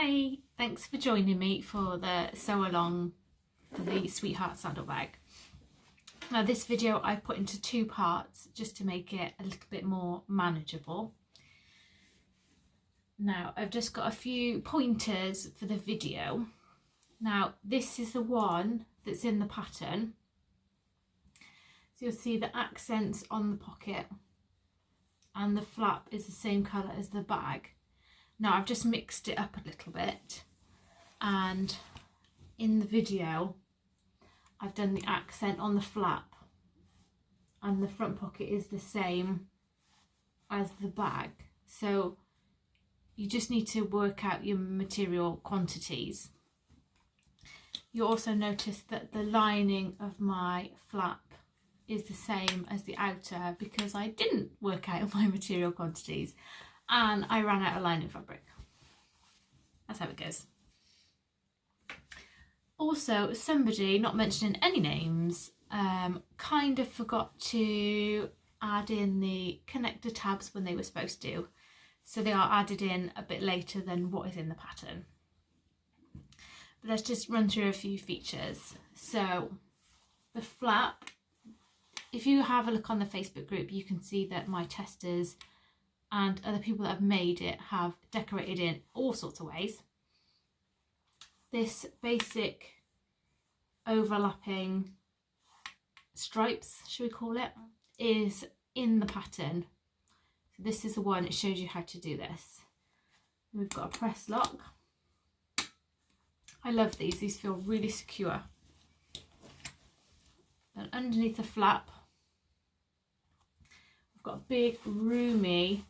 Hi, thanks for joining me for the sew along for the Sweetheart Saddlebag. Now this video I've put into two parts just to make it a little bit more manageable. Now I've just got a few pointers for the video. Now this is the one that's in the pattern. So you'll see the accents on the pocket and the flap is the same colour as the bag. Now I've just mixed it up a little bit, and in the video I've done the accent on the flap and the front pocket is the same as the bag. So you just need to work out your material quantities. You also notice that the lining of my flap is the same as the outer because I didn't work out my material quantities and I ran out of lining fabric. That's how it goes. Also, somebody, not mentioning any names, kind of forgot to add in the connector tabs when they were supposed to. So they are added in a bit later than what is in the pattern. But let's just run through a few features. So the flap, if you have a look on the Facebook group, you can see that my testers and other people that have made it have decorated in all sorts of ways. This basic overlapping stripes, should we call it, is in the pattern. So this is the one that shows you how to do this. We've got a press lock. I love these feel really secure. And underneath the flap, we've got a big roomy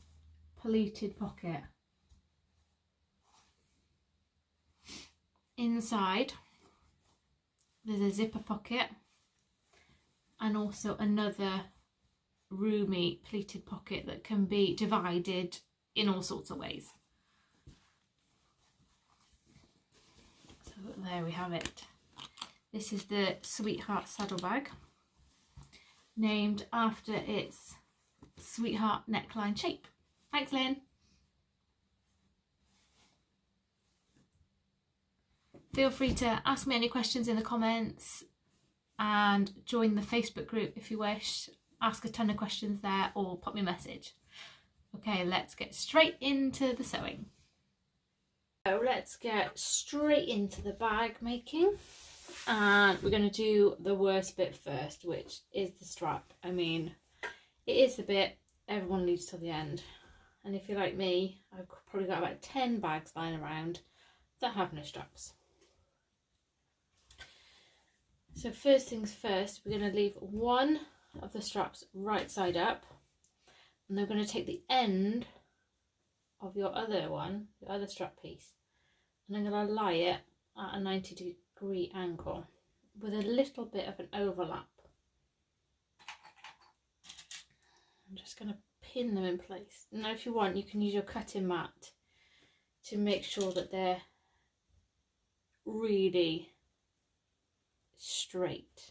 pleated pocket. Inside there's a zipper pocket and also another roomy pleated pocket that can be divided in all sorts of ways. So there we have it. This is the Sweetheart Saddlebag, named after its sweetheart neckline shape. Thanks, Leanne. Feel free to ask me any questions in the comments and join the Facebook group if you wish. Ask a ton of questions there or pop me a message. Okay, let's get straight into the sewing. So let's get straight into the bag making. And we're going to do the worst bit first, which is the strap. I mean, it is the bit everyone leaves till the end. And if you're like me, I've probably got about 10 bags lying around that have no straps. So first things first, we're going to leave one of the straps right side up. And then we're going to take the end of your other one, your other strap piece, and I'm going to lie it at a 90-degree angle with a little bit of an overlap. I'm just going to pin them in place. Now if you want, you can use your cutting mat to make sure that they're really straight.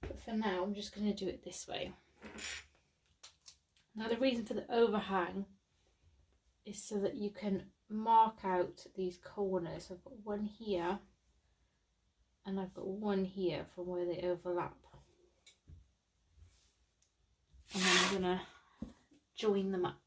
But for now, I'm just going to do it this way. Now the reason for the overhang is so that you can mark out these corners. I've got one here and I've got one here from where they overlap. And then I'm going to join them up.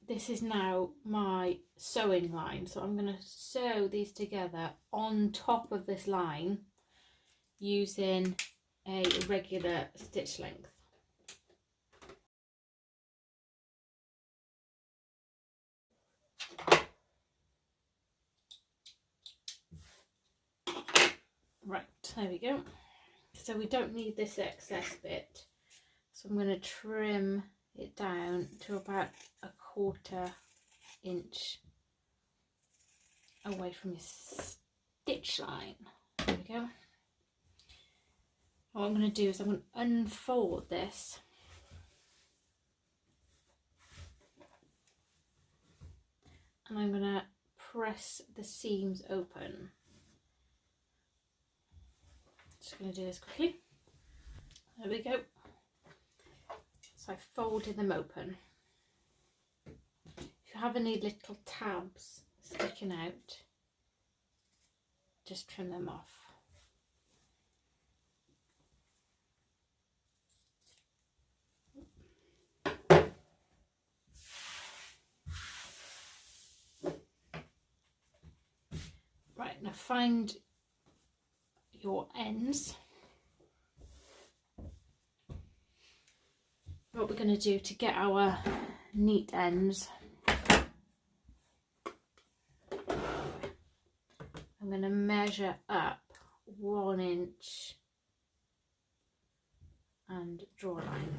This is now my sewing line, so I'm going to sew these together on top of this line using a regular stitch length. Right, there we go. So we don't need this excess bit, so I'm going to trim it down to about a 1/4 inch away from your stitch line. There we go. What I'm going to do is I'm going to unfold this and I'm going to press the seams open. Just going to do this quickly. There we go. So I've folded them open. If you have any little tabs sticking out, just trim them off. Right, now find your ends. What we're going to do to get our neat ends, I'm going to measure up 1 inch and draw a line.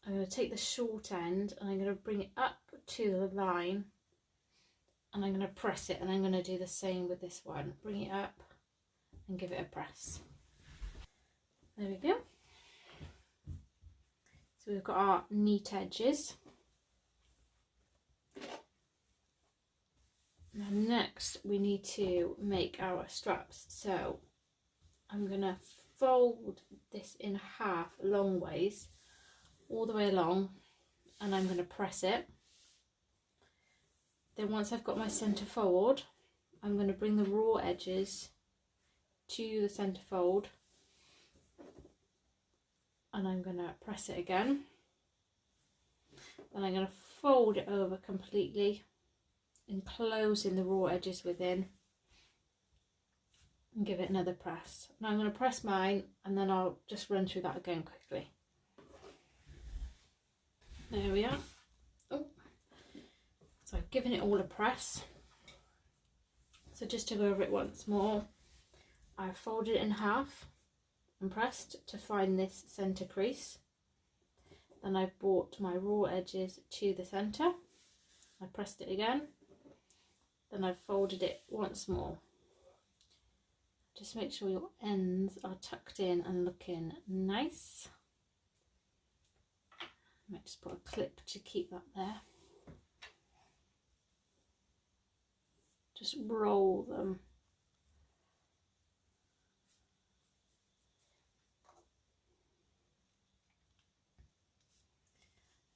I'm going to take the short end and I'm going to bring it up to the line and I'm going to press it, and I'm going to do the same with this one. Bring it up and give it a press. There we go. So we've got our neat edges. Now next we need to make our straps. So I'm going to fold this in half long ways, all the way along, and I'm going to press it. Then once I've got my centre fold, I'm going to bring the raw edges to the centre fold and I'm going to press it again. Then I'm going to fold it over completely, enclosing the raw edges within, and give it another press. Now I'm going to press mine and then I'll just run through that again quickly. There we are. Oh. So I've given it all a press. So just to go over it once more, I've folded it in half and pressed to find this centre crease. Then I've brought my raw edges to the centre. I pressed it again. Then I've folded it once more. Just make sure your ends are tucked in and looking nice. I might just put a clip to keep that there. Just roll them.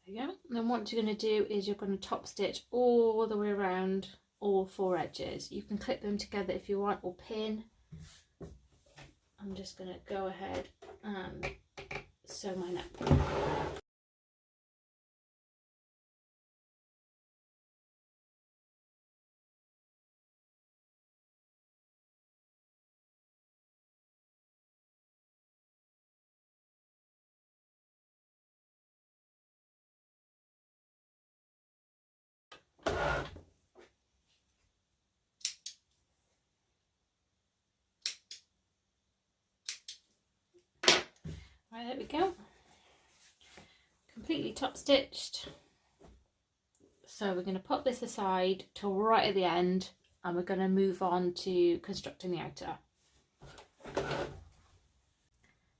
There you go. And then what you're going to do is you're going to top stitch all the way around all 4 edges. You can clip them together if you want, or pin. I'm just going to go ahead and sew mine up. Right, there we go. Completely top stitched. So we're going to put this aside till right at the end and we're going to move on to constructing the outer.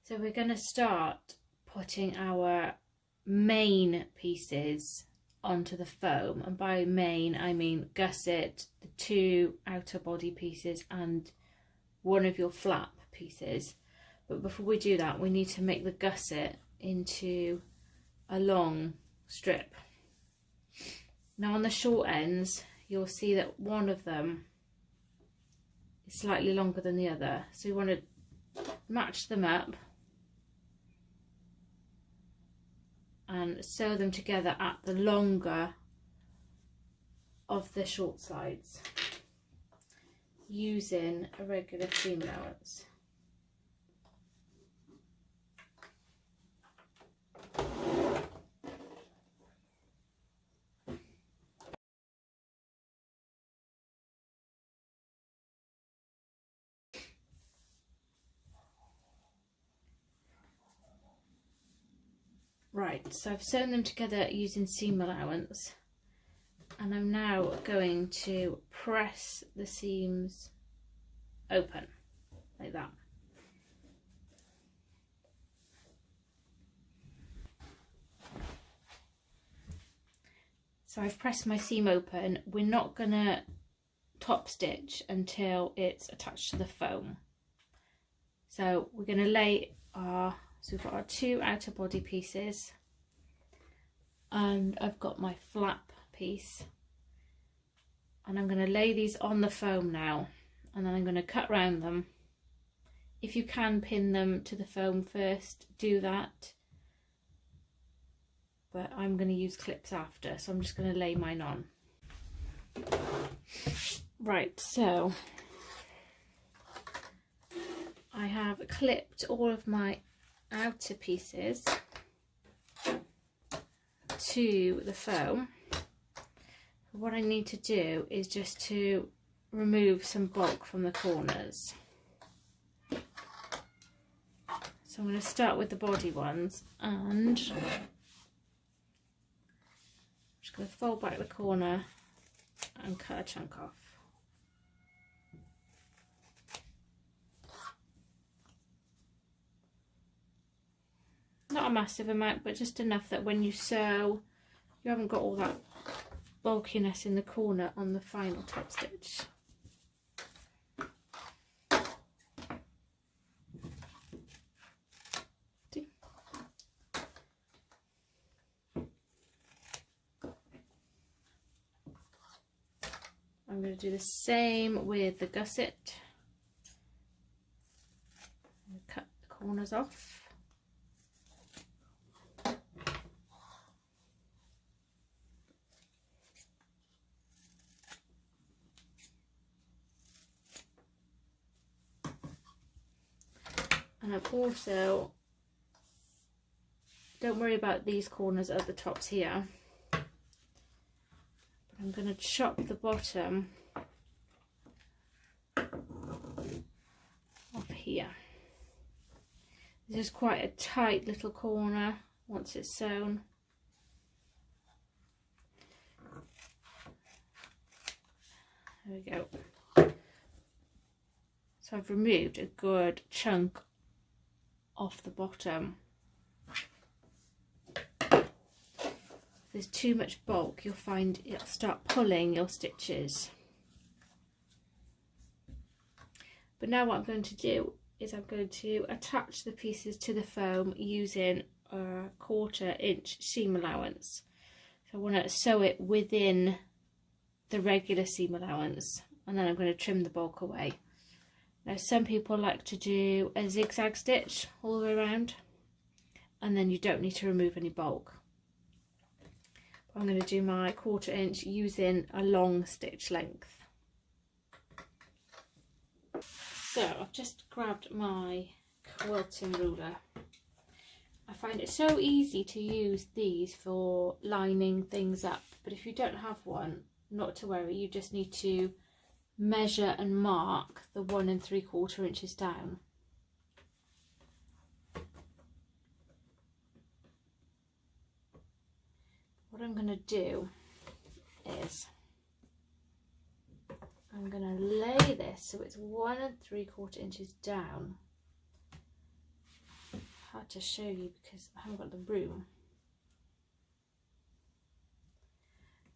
So we're going to start putting our main pieces onto the foam, and by main I mean gusset, the 2 outer body pieces and one of your flap pieces. But before we do that, we need to make the gusset into a long strip. Now on the short ends, you'll see that one of them is slightly longer than the other. So you want to match them up and sew them together at the longer of the short sides using a regular seam allowance. Right, so I've sewn them together using seam allowance, and I'm now going to press the seams open like that. So I've pressed my seam open. We're not going to top stitch until it's attached to the foam. So we're going to lay our, so we've got our 2 outer body pieces, and I've got my flap piece, and I'm going to lay these on the foam now, and then I'm going to cut round them. If you can pin them to the foam first, do that. But I'm going to use clips after, so I'm just going to lay mine on. Right, so I have clipped all of my outer pieces to the foam. What I need to do is just to remove some bulk from the corners. So I'm going to start with the body ones, and just going to fold back the corner and cut a chunk off. Not a massive amount, but just enough that when you sew, you haven't got all that bulkiness in the corner on the final top stitch. I'm going to do the same with the gusset. Cut the corners off. And I've also, don't worry about these corners at the tops here. I'm going to chop the bottom off here. This is quite a tight little corner once it's sewn. There we go. So I've removed a good chunk off the bottom. If there's too much bulk, you'll find it'll start pulling your stitches. But now what I'm going to do is I'm going to attach the pieces to the foam using a 1/4 inch seam allowance. So I want to sew it within the regular seam allowance, and then I'm going to trim the bulk away. Now some people like to do a zigzag stitch all the way around, and then you don't need to remove any bulk. I'm going to do my 1/4 inch using a long stitch length. So I've just grabbed my quilting ruler. I find it so easy to use these for lining things up, but if you don't have one, not to worry, you just need to measure and mark the 1 3/4 inches down. What I'm going to do is I'm going to lay this so it's 1 3/4 inches down. Hard to show you because I haven't got the room.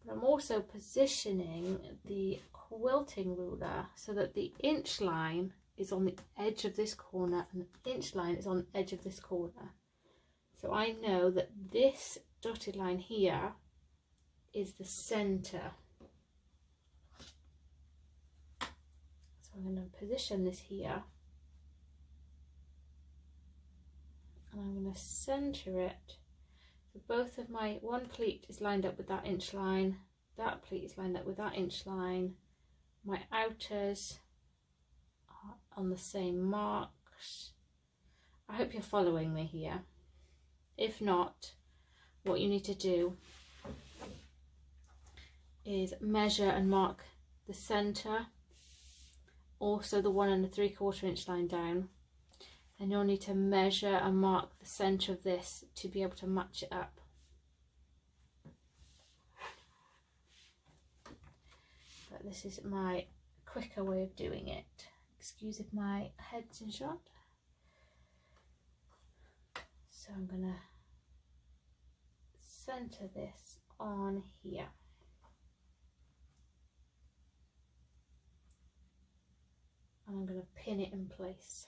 But I'm also positioning the quilting ruler so that the inch line is on the edge of this corner and the inch line is on the edge of this corner. So I know that this dotted line here is the center. So I'm going to position this here, and I'm going to center it. So both of my, one pleat is lined up with that inch line, that pleat is lined up with that inch line, my outers are on the same marks. I hope you're following me here. If not, what you need to do is measure and mark the center, also the 1 3/4 inch line down, and you'll need to measure and mark the center of this to be able to match it up. But this is my quicker way of doing it. Excuse if my head's in shot. So I'm gonna center this on here. and I'm going to pin it in place.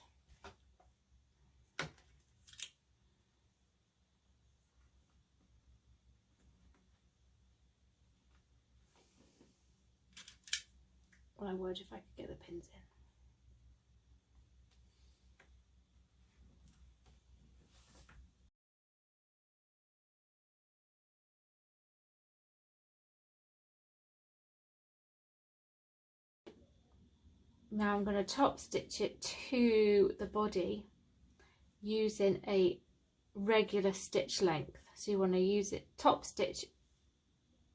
Well, I would if I could get the pins in. Now I'm going to top stitch it to the body using a regular stitch length. So you want to use it top stitch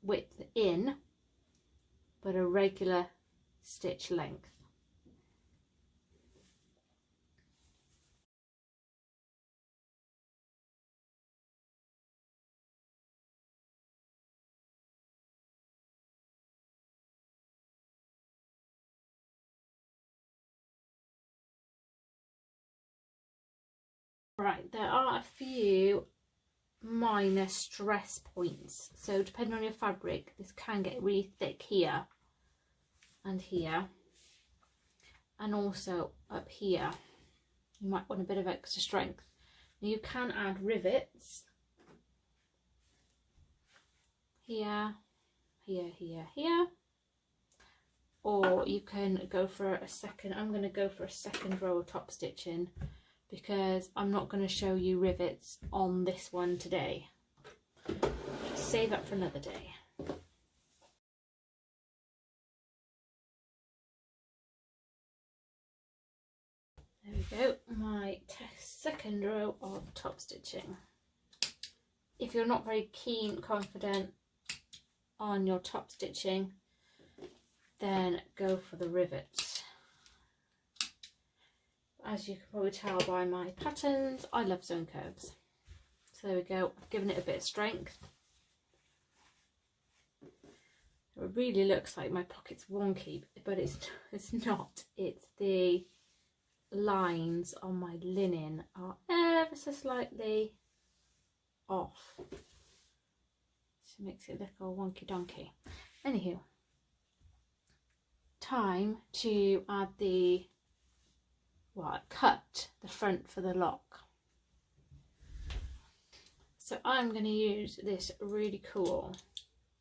width in, but a regular stitch length. Right, there are a few minor stress points. So depending on your fabric, this can get really thick here and here, and also up here. You might want a bit of extra strength. Now you can add rivets here, here, here, here, or you can go for a second. I'm going to go for a second row of top stitching, because I'm not going to show you rivets on this one today. Save that for another day. There we go, my second row of top stitching. If you're not very confident on your top stitching, then go for the rivets. As you can probably tell by my patterns, I love zone curves. So there we go, I've given it a bit of strength. It really looks like my pocket's wonky, but it's not. It's the lines on my linen are ever so slightly off. So it makes it look all wonky donkey. Anywho, time to add the cut the front for the lock. So I'm going to use this really cool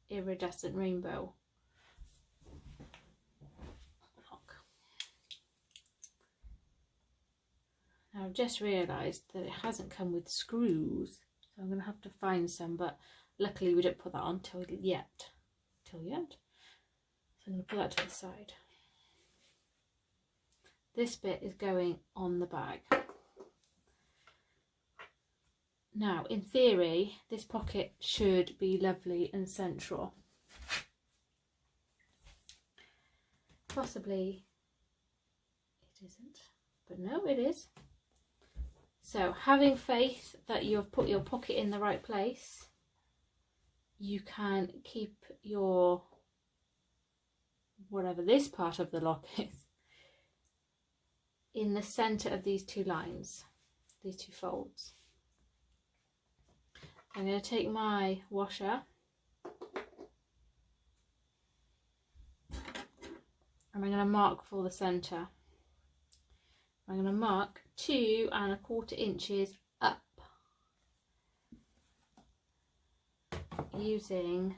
iridescent rainbow lock. Now I've just realised that it hasn't come with screws, so I'm going to have to find some, but luckily we didn't put that on till yet. So I'm going to put that to the side. This bit is going on the bag. Now, in theory, this pocket should be lovely and central. Possibly it isn't, but no, it is. So, having faith that you have put your pocket in the right place, you can keep your, whatever this part of the lock is, in the centre of these two lines, these two folds. I'm going to take my washer and I'm going to mark for the centre. I'm going to mark 2 1/4 inches up using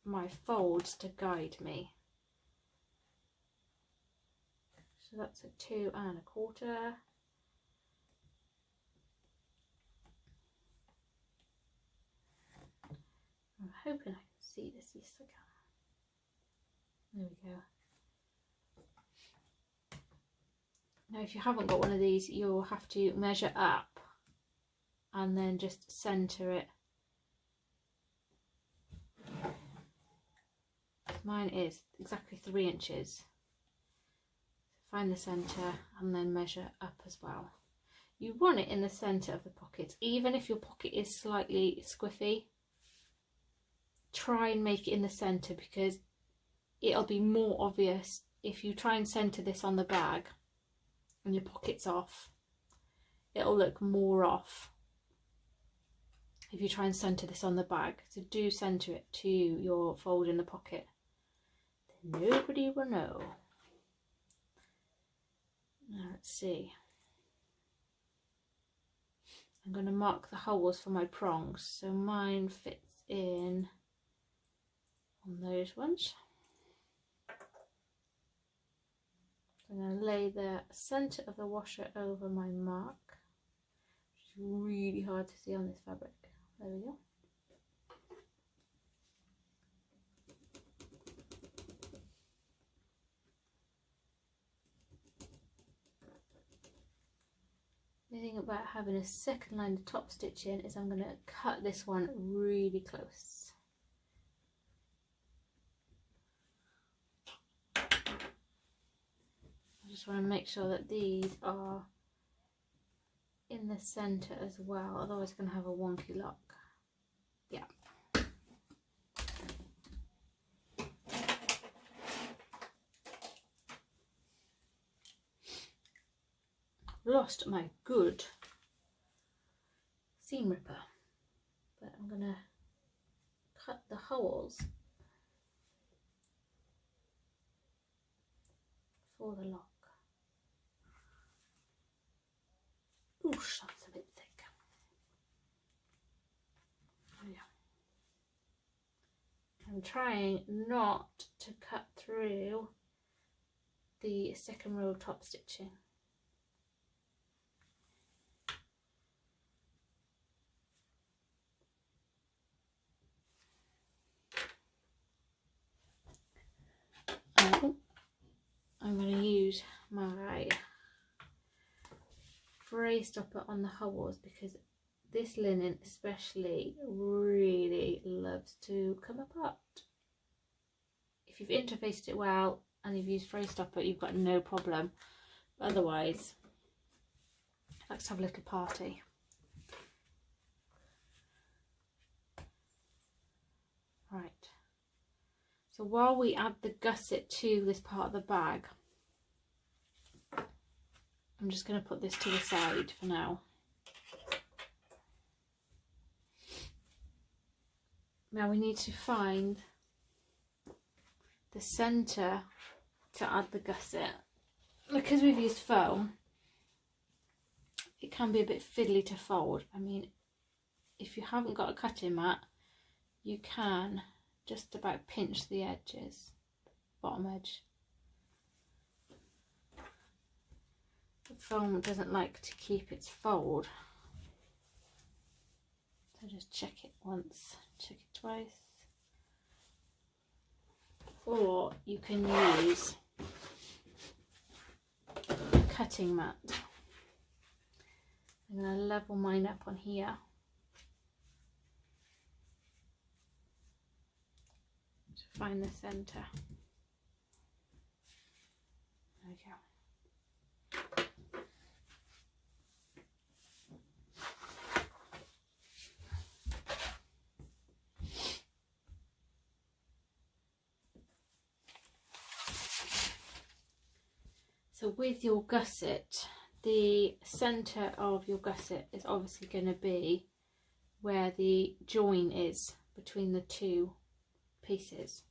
my folds to guide me. So that's a 2 1/4. I'm hoping I can see this. Yes, I can. There we go. Now, if you haven't got one of these, you'll have to measure up and then just centre it. Mine is exactly 3 inches. Find the centre and then measure up as well. You want it in the centre of the pocket, even if your pocket is slightly squiffy. Try and make it in the centre, because it'll be more obvious if you try and centre this on the bag and your pocket's off. It'll look more off if you try and centre this on the bag. So do centre it to your fold in the pocket. Nobody will know. Now let's see. I'm going to mark the holes for my prongs, so mine fits in on those ones. I'm going to lay the centre of the washer over my mark, which is really hard to see on this fabric. There we go. The thing about having a second line of top stitch in is I'm going to cut this one really close. I just want to make sure that these are in the centre as well, otherwise it's going to have a wonky look. Yeah. Lost my good seam ripper, but I'm gonna cut the holes for the lock. Oosh, that's a bit thick. Oh yeah. I'm trying not to cut through the second row top stitching. I'm going to use my fray stopper on the holes because this linen especially really loves to come apart. If you've interfaced it well and you've used fray stopper, you've got no problem. Otherwise, let's have a little party. Right. So while we add the gusset to this part of the bag, I'm just going to put this to the side for now. Now we need to find the centre to add the gusset. Because we've used foam, it can be a bit fiddly to fold. I mean, if you haven't got a cutting mat, you can just about pinch the edges, bottom edge. The foam doesn't like to keep its fold, so just check it once, check it twice, or you can use a cutting mat. I'm going to level mine up on here. To find the centre. There we go. So with your gusset, the centre of your gusset is obviously going to be where the join is between the two pieces.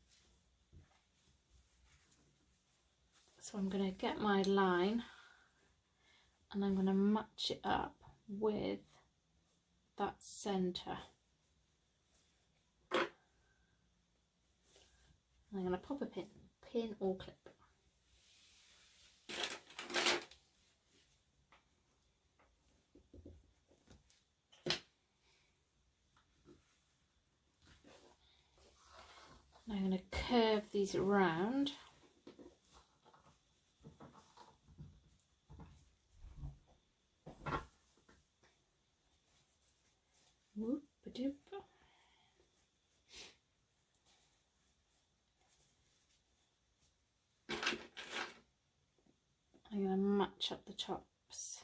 So I'm going to get my line and I'm going to match it up with that centre. I'm going to pop a pin or clip. I'm going to curve these around. Whoop-a-doop. I'm going to match up the tops.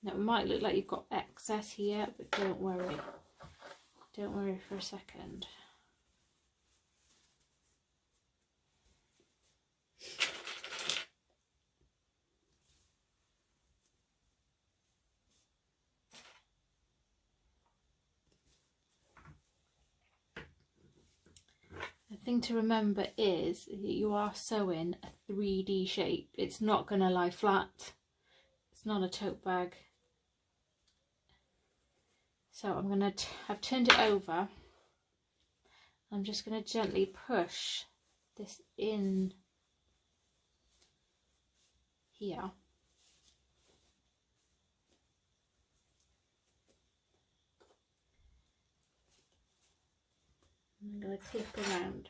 Now it might look like you've got excess here, but don't worry. Don't worry for a second. thing to remember is that you are sewing a 3D shape. It's not going to lie flat. It's not a tote bag. So I'm going to have turned it over. I'm just going to gently push this in here. I'm going to tip around.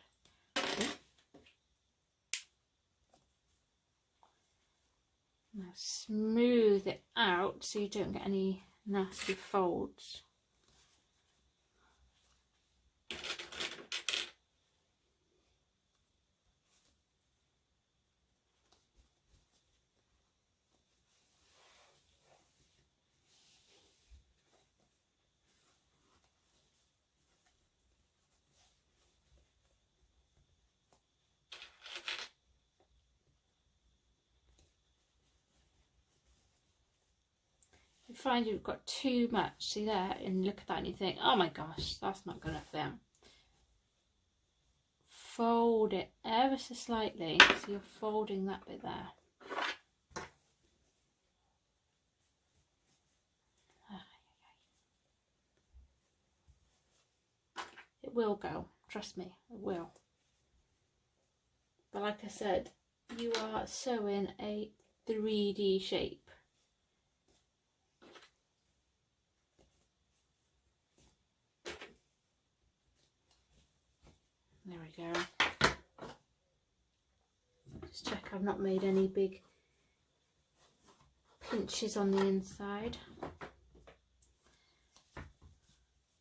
Now smooth it out so you don't get any nasty folds. You find you've got too much, see there, and look at that and you think, oh my gosh, that's not going to fit. Fold it ever so slightly, so you're folding that bit there. It will go, trust me, it will. But like I said, you are sewing a 3D shape. There we go. Just check I've not made any big pinches on the inside.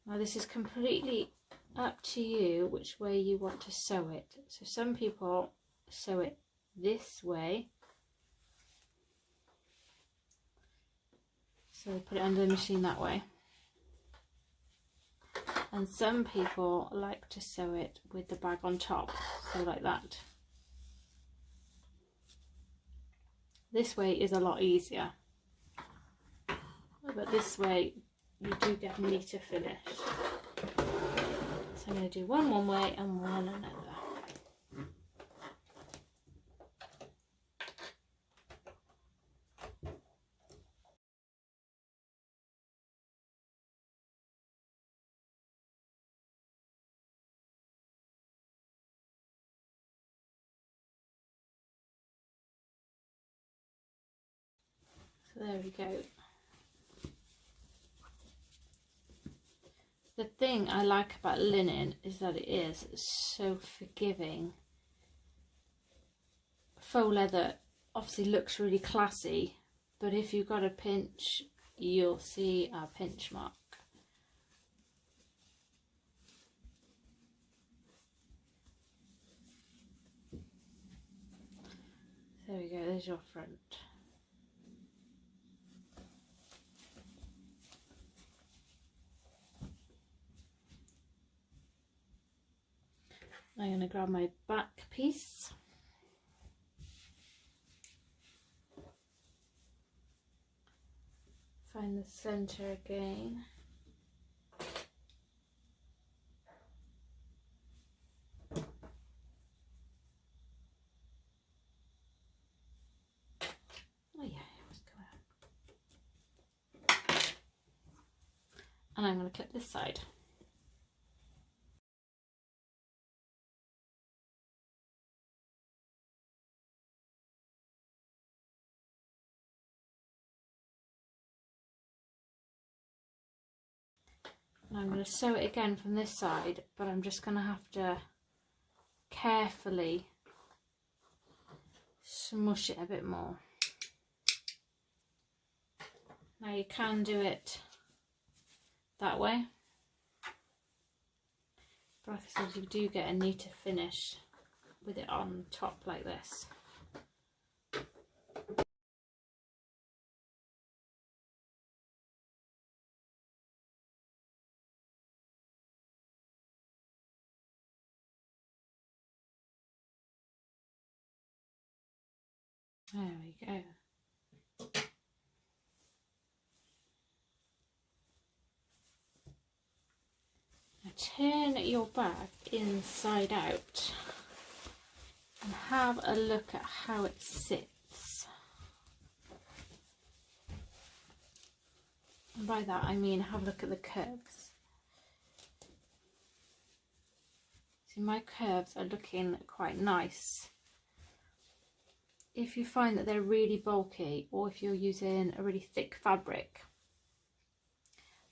Now this is completely up to you which way you want to sew it. So some people sew it this way. So they put it under the machine that way. And some people like to sew it with the bag on top, so like that. This way is a lot easier, but this way you do get a neater finish. So I'm going to do one way and one another. So there we go. The thing I like about linen is that it is so forgiving. Faux leather obviously looks really classy, but if you've got a pinch, you'll see a pinch mark. There we go, there's your front. I'm going to grab my back piece. Find the center again. Oh yeah, it was going. And I'm going to clip this side. And I'm going to sew it again from this side, but I'm just going to have to carefully smush it a bit more. Now you can do it that way, but like I said, you do get a neater finish with it on top like this. There we go. Now turn your bag inside out and have a look at how it sits. And by that I mean have a look at the curves. See, my curves are looking quite nice. If you find that they're really bulky, or if you're using a really thick fabric,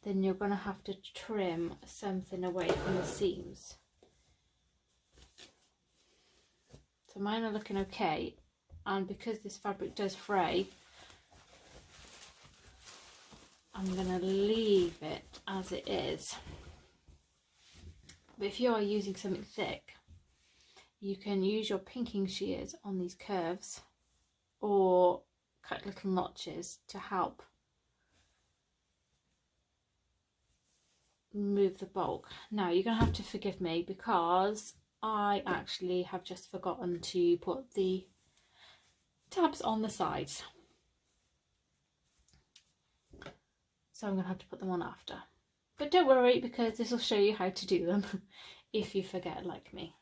then you're going to have to trim something away from the seams. So mine are looking okay, and because this fabric does fray, I'm going to leave it as it is. But if you are using something thick, you can use your pinking shears on these curves or cut little notches to help remove the bulk. Now you're going to have to forgive me because I actually have just forgotten to put the tabs on the sides. So I'm going to have to put them on after. But don't worry, because this will show you how to do them if you forget like me.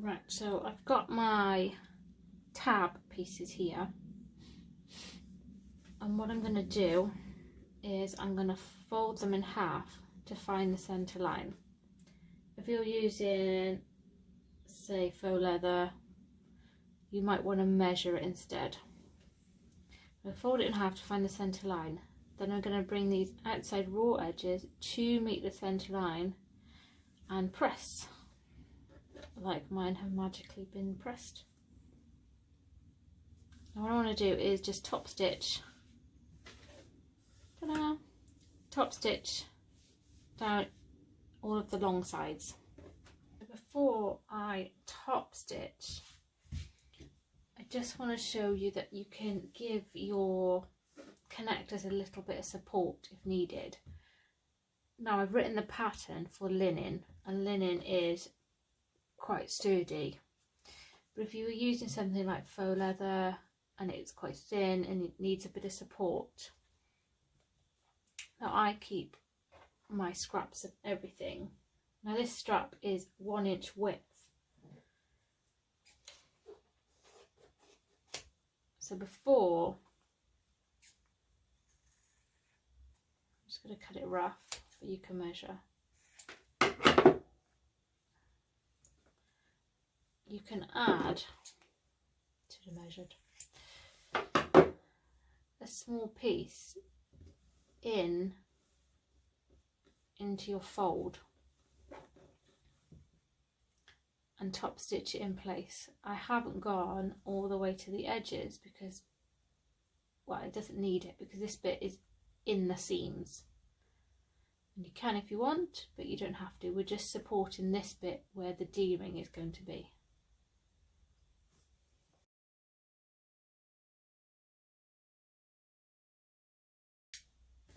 Right, so I've got my tab pieces here. And what I'm going to do is I'm going to fold them in half to find the centre line. If you're using, say, faux leather, you might want to measure it instead. I'll fold it in half to find the centre line. Then I'm going to bring these outside raw edges to meet the centre line and press, like mine have magically been pressed. Now what I want to do is just top stitch, ta-da, top stitch down all of the long sides. Before I top stitch, I just want to show you that you can give your connectors a little bit of support if needed. Now I've written the pattern for linen, and linen is quite sturdy, but if you were using something like faux leather and it's quite thin and it needs a bit of support, now I keep my scraps of everything. Now this strap is 1 inch width, so before, I'm just going to cut it rough but you can measure. You can add to the measured a small piece into your fold and top stitch it in place. I haven't gone all the way to the edges because, well, it doesn't need it because this bit is in the seams. And you can if you want, but you don't have to. We're just supporting this bit where the D-ring is going to be.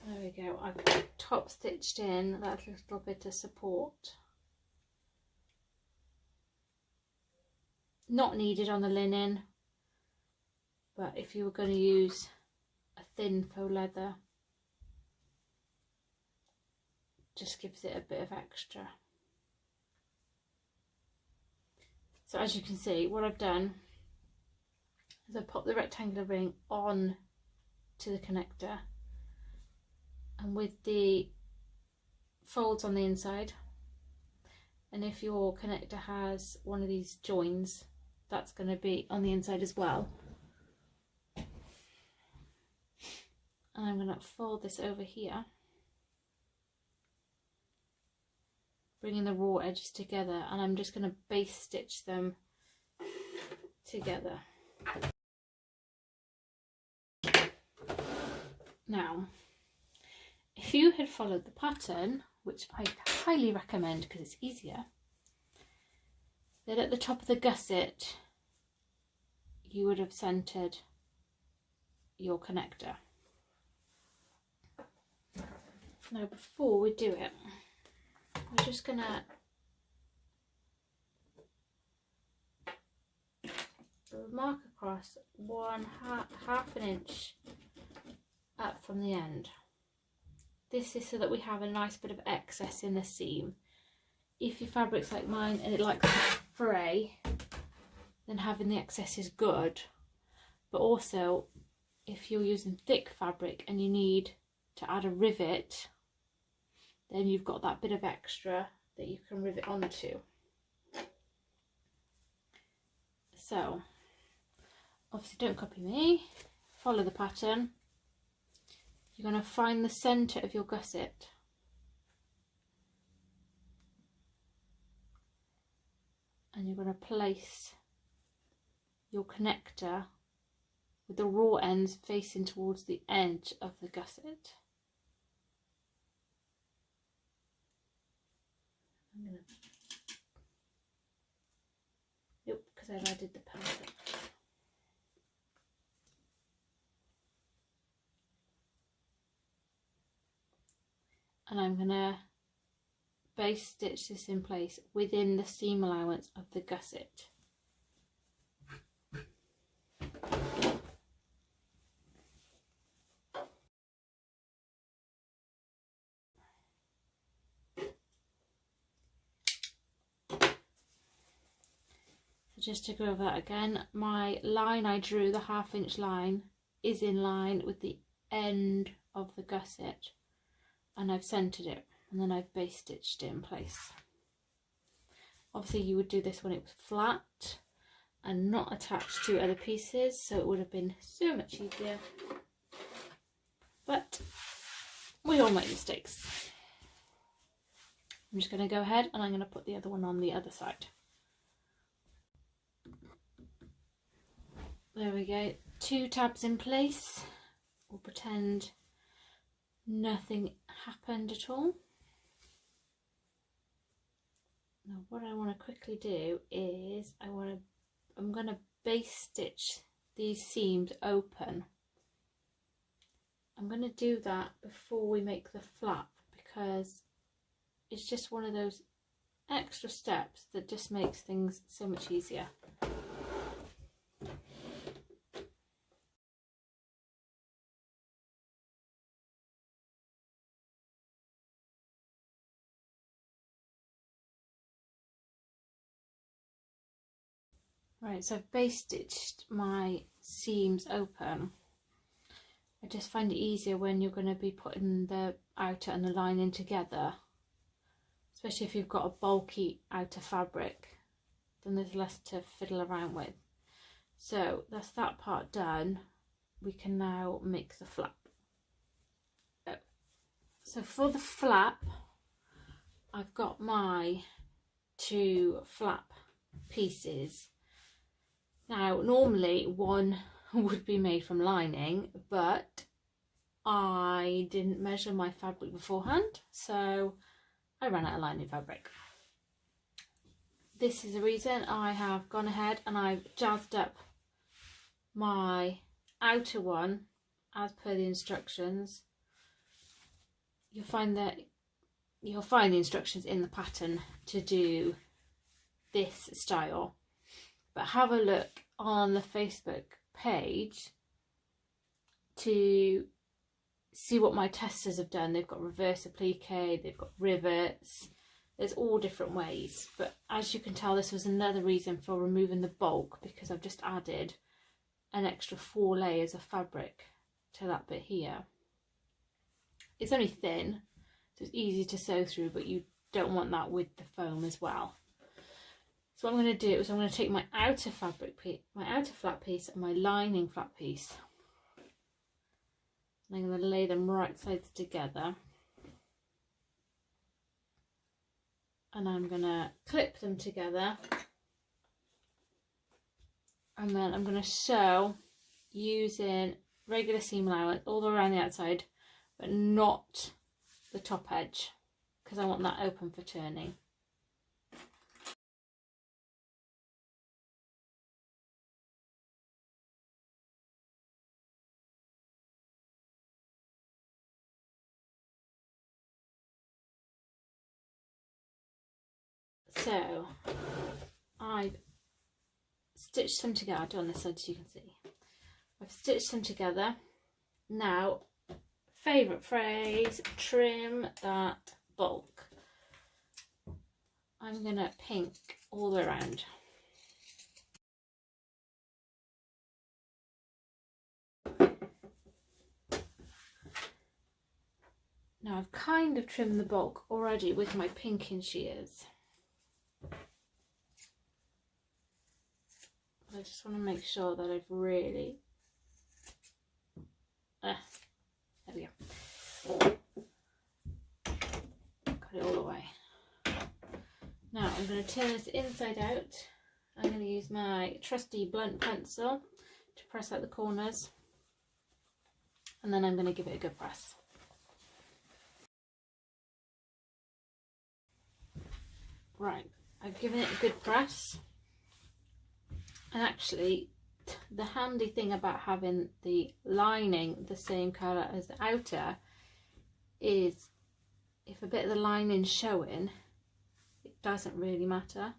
There we go, I've top stitched in that little bit of support. Not needed on the linen, but if you were going to use a thin faux leather, just gives it a bit of extra. So as you can see, what I've done is I've popped the rectangular ring on to the connector, and with the folds on the inside, and if your connector has one of these joins, that's going to be on the inside as well. And I'm going to fold this over here, bringing the raw edges together, and I'm just going to base stitch them together. Now, if you had followed the pattern, which I highly recommend because it's easier, then at the top of the gusset you would have centered your connector. Now before we do it, we're just gonna mark across half an inch up from the end. This is so that we have a nice bit of excess in the seam. if your fabric's like mine and it likes to fray, then having the excess is good. But also, if you're using thick fabric and you need to add a rivet, then you've got that bit of extra that you can rivet onto. So, obviously don't copy me, follow the pattern. You're going to find the centre of your gusset. And you're going to place your connector with the raw ends facing towards the edge of the gusset. Yep, because I've added the pencil. And I'm going to base stitch this in place within the seam allowance of the gusset. So just to go over that again, my line I drew, the 1/2 inch line, is in line with the end of the gusset, and I've centered it, and then I've base stitched it in place. Obviously you would do this when it was flat and not attached to other pieces, so it would have been so much easier. But we all make mistakes. I'm just going to go ahead and I'm going to put the other one on the other side. There we go, 2 tabs in place. We'll pretend nothing happened at all. Now what I want to quickly do is I'm going to base stitch these seams open. I'm going to do that before we make the flap, because it's just one of those extra steps that just makes things so much easier. Right, so I've base stitched my seams open. I just find it easier when you're going to be putting the outer and the lining together, especially if you've got a bulky outer fabric, then there's less to fiddle around with. So that's that part done. We can now make the flap. So for the flap, I've got my 2 flap pieces. Now normally one would be made from lining, but I didn't measure my fabric beforehand, so I ran out of lining fabric. This is the reason I have gone ahead and I've jazzed up my outer one as per the instructions. You'll find the instructions in the pattern to do this style. But have a look on the Facebook page to see what my testers have done. They've got reverse applique, they've got rivets, there's all different ways. But as you can tell, this was another reason for removing the bulk, because I've just added an extra 4 layers of fabric to that bit here. It's only thin, so it's easy to sew through, but you don't want that with the foam as well. So what I'm going to do is I'm going to take my outer fabric piece, my outer flat piece, and my lining flat piece, and I'm going to lay them right sides together, and I'm going to clip them together, and then I'm going to sew using regular seam allowance all the way around the outside, but not the top edge, because I want that open for turning. So I've stitched them together. I'll do on this side so you can see. I've stitched them together. Now, favourite phrase, trim that bulk. I'm going to pink all the way around. Now I've kind of trimmed the bulk already with my pinking shears. I just want to make sure that I've really... there we go. Got it all the way. Now I'm going to turn this inside out. I'm going to use my trusty blunt pencil to press out the corners. And then I'm going to give it a good press. Right, I've given it a good press. And actually, the handy thing about having the lining the same colour as the outer is if a bit of the lining's showing, it doesn't really matter.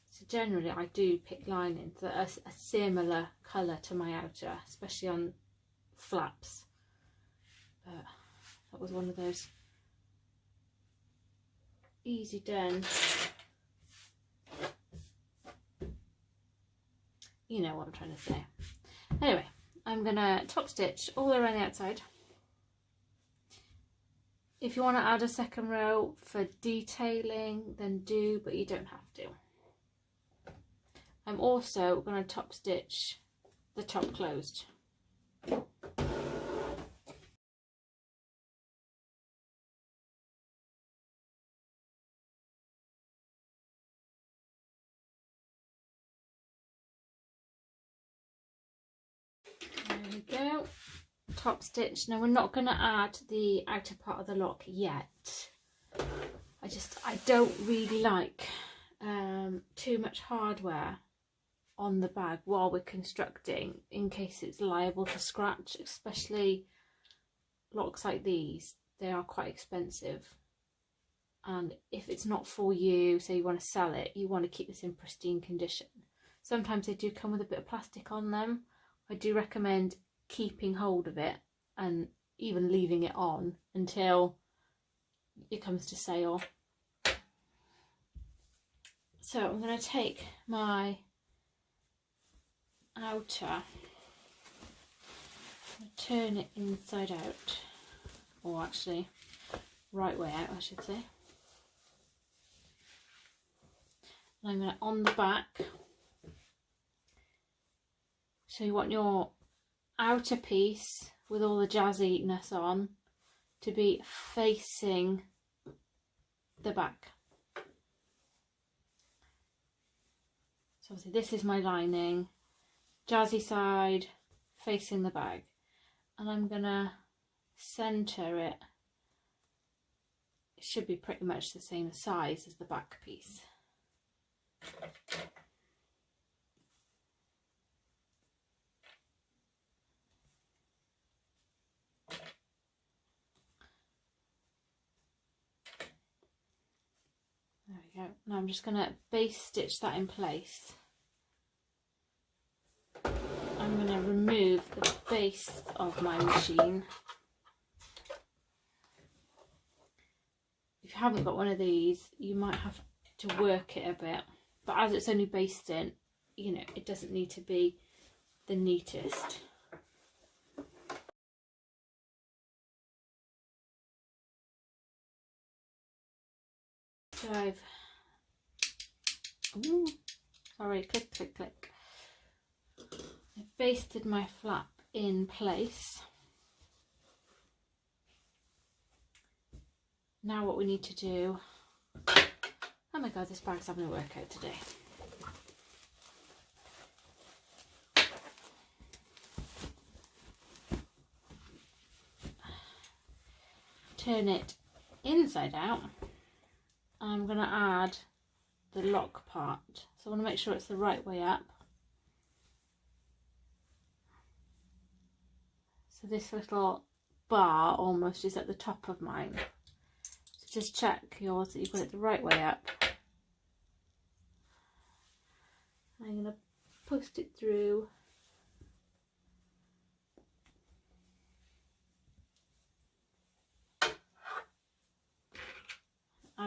So generally I do pick linings that are a similar colour to my outer, especially on flaps. But that was one of those easy done. You know what I'm trying to say. Anyway, I'm gonna top stitch all the way around the outside. If you want to add a second row for detailing, then do, but you don't have to. I'm also going to top stitch the top closed. There we go. Top stitch. Now we're not going to add the outer part of the lock yet. I don't really like too much hardware on the bag while we're constructing, in case it's liable to scratch, especially locks like these. They are quite expensive, and if it's not for you, say you want to sell it, you want to keep this in pristine condition. Sometimes they do come with a bit of plastic on them. I do recommend keeping hold of it and even leaving it on until it comes to sale. So I'm going to take my outer, turn it inside out, or actually right way out I should say, and I'm going to on the back. So you want your outer piece with all the jazziness on to be facing the back. So obviously this is my lining, jazzy side facing the bag, and I'm gonna center it. It should be pretty much the same size as the back piece. There we go. Now I'm just gonna base stitch that in place. I'm going to remove the base of my machine. If you haven't got one of these, you might have to work it a bit, but as it's only basting, you know, it doesn't need to be the neatest. So I've, sorry, click, click, click. I've basted my flap in place. Now what we need to do, oh my god, this bag's having a workout today. Turn it inside out. I'm going to add the lock part. So I want to make sure it's the right way up. So this little bar almost is at the top of mine. So just check yours that you've got it the right way up. I'm going to post it through.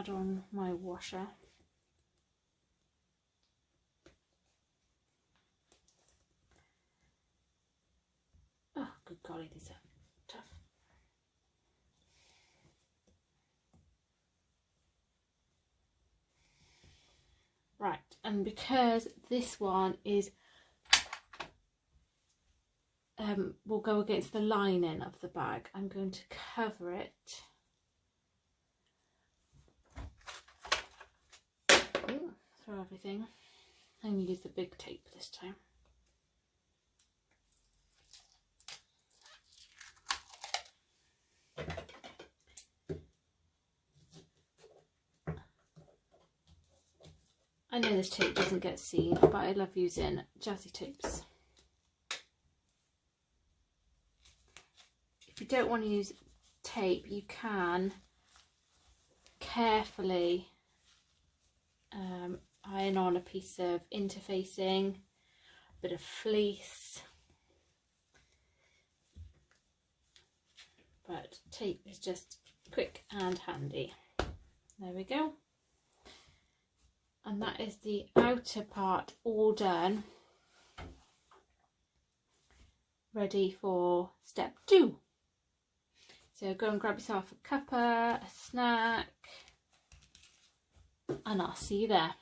add on my washer. Oh, good golly, these are tough. Right, and because this one is will go against the lining of the bag, I'm going to cover it. Ooh, throw everything. I'm going to use the big tape this time. I know this tape doesn't get seen, but I love using jazzy tapes. If you don't want to use tape, you can carefully iron on a piece of interfacing, a bit of fleece, but tape is just quick and handy. There we go. And that is the outer part all done, ready for step 2. So go and grab yourself a cuppa, a snack, and I'll see you there.